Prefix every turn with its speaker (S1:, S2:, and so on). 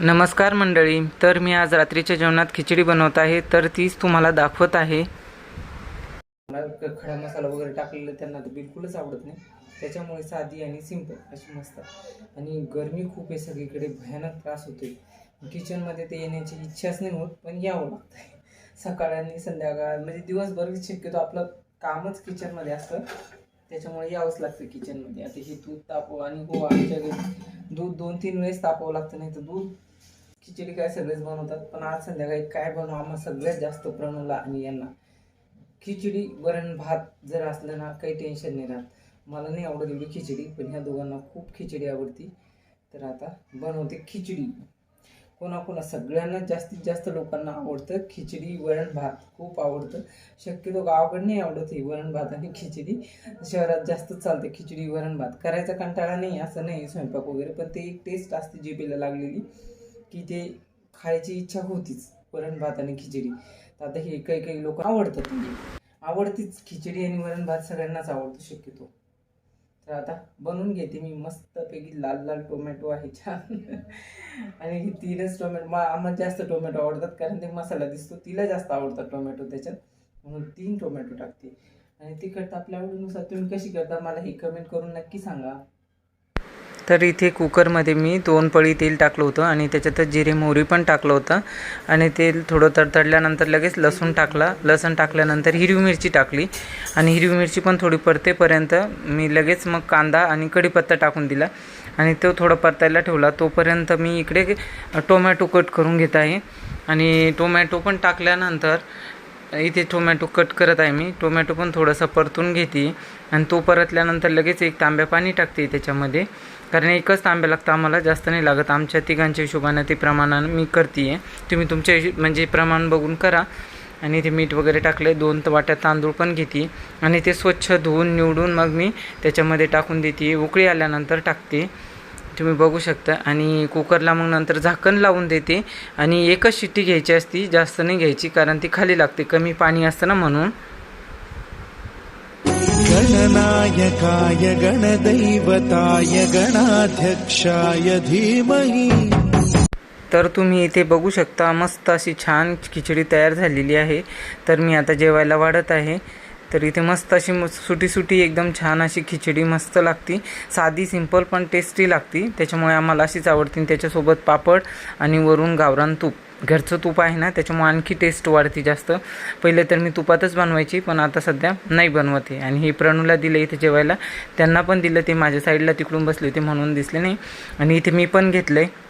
S1: नमस्कार मंडळी, तर मी आज रात्रीच्या जेवणात खिचडी बनवत आहे, तर तीच तुम्हाला दाखवत आहे।
S2: मला खडा मसाला वगैरे टाकलेला त्यांना तर बिलकुलच आवडत नाही, त्याच्यामुळे साधी आणि सिंपल अशी मस्त। आणि गरमी खूप आहे सगळीकडे, भयानक त्रास होतोय किचनमध्ये, ते येण्याची इच्छाच नाही होत, पण यावं लागतंय सकाळ आणि संध्याकाळ, म्हणजे दिवसभर शक्यतो आपलं कामच किचनमध्ये असतं, त्याच्यामुळे यावंच लागतं किचनमध्ये। आता हे दूध तापव, आणि हो आमच्या घरी दूध 2-3 वेळेस तापवावं लागतं, नाही तर दूध खिचडी काय सगळेच बनवतात, पण आज संध्याकाळी काय बनवू, आम्हाला सगळ्यात जास्त प्रणवला आणि यांना खिचडी वरण भात जर असलं ना काही टेन्शन नाही राहत। मला नाही आवडत एवढी खिचडी, पण ह्या दोघांना खूप खिचडी आवडती, तर आता बनवते खिचडी। कोणाकोणा सगळ्यांना जास्तीत जास्त लोकांना आवडतं खिचडी वरण भात, खूप आवडतं। शक्यतो गावाकडे नाही आवडत ही वरण भात आणि खिचडी, शहरात जास्त चालते खिचडी वरण भात। करायचा कंटाळा नाही असं नाही स्वयंपाक वगैरे, पण ते एक टेस्ट असते जिभेला लागलेली की ते खायची इच्छा होतीच, वरण भात आणि खिचडी। तर आता हे काही काही लोक आवडतात, म्हणजे आवडतीच खिचडी आणि वरण भात सगळ्यांनाच आवडतो शक्यतो। तर आता बनवून घेते मी मस्तपैकी, लाल लाल टोमॅटो आहे छान आणि ही 3च टोमॅटो, आम्हाला जास्त टोमॅटो आवडतात कारण ते मसाला दिसतो, तिला जास्त आवडतात टोमॅटो त्याच्यात, म्हणून 3 टोमॅटो टाकते। आणि तिखट आपल्या आवडीनुसार तुम्ही कशी करता मला हे कमेंट करून नक्की सांगा।
S1: तर इथे कुकरमध्ये मी 2 पळी तेल टाकलं होतं आणि त्याच्यातच जिरे मोहरी पण टाकलं होतं, आणि तेल थोडं तडतडल्यानंतर लगेच लसूण टाकला। लसूण टाकल्यानंतर हिरवी मिरची टाकली, आणि हिरवी मिरची पण थोडी परतेपर्यंत मी लगेच मग कांदा आणि कढीपत्ता टाकून दिला, आणि तो थोडा परतायला ठेवला। तोपर्यंत मी इकडे टोमॅटो कट करून घेत आहे, आणि टोमॅटो पण टाकल्यानंतर इथे टोमॅटो कट करत आहे मी। टोमॅटो पण थोडासा परतून घेते, आणि तो परतल्यानंतर लगेच 1 तांब्या पाणी टाकते त्याच्यामध्ये, कारण एकच तांब्या लागतं आम्हाला, जास्त नाही लागत। आमच्या तिघांच्या हिशोबाने ते प्रमाणानं मी करते आहे, तुम्ही तुमच्या म्हणजे प्रमाण बघून करा। आणि ते मीठ वगैरे टाकले, 2 वाट्या तांदूळ पण घेते, आणि ते स्वच्छ धुवून निवडून मग मी त्याच्यामध्ये टाकून देते। उकळी आल्यानंतर टाकते, तुम्ही बघू शकता। आणि कुकरला मग नंतर झाकण लावून देते, आणि एकच शिट्टी घ्यायची असती, जास्त नाही घ्यायची, कारण ती खाली लागते, कमी पाणी असतं ना म्हणून।
S3: गणनायकाय गणदैवताय गणाध्यक्षाय धीमहि।
S1: तर तुम्ही इथे बघू शकता, मस्त अशी छान खिचडी तयार झालेली आहे। तर मी आता जेवायला वाढत आहे। तर इथे मस्त अशी सुटी सुटी एकदम छान अशी खिचडी मस्त लागती, साधी सिंपल पण टेस्टी लागती, त्याच्यामुळे आम्हाला अशीच आवडते। त्याच्यासोबत पापड आणि वरून गावरान तूप, घरचं तूप आहे ना, त्याच्यामुळे आणखी टेस्ट वाढते जास्त। पहिले तर मी तुपातच बनवायची, पण आता सध्या नाही बनवते। आणि हे प्रणूला दिलं इथे जेवायला, त्यांना पण दिलं, ते माझ्या साईडला तिकडून बसले होते म्हणून दिसले नाही। आणि इथे मी पण घेतलं आहे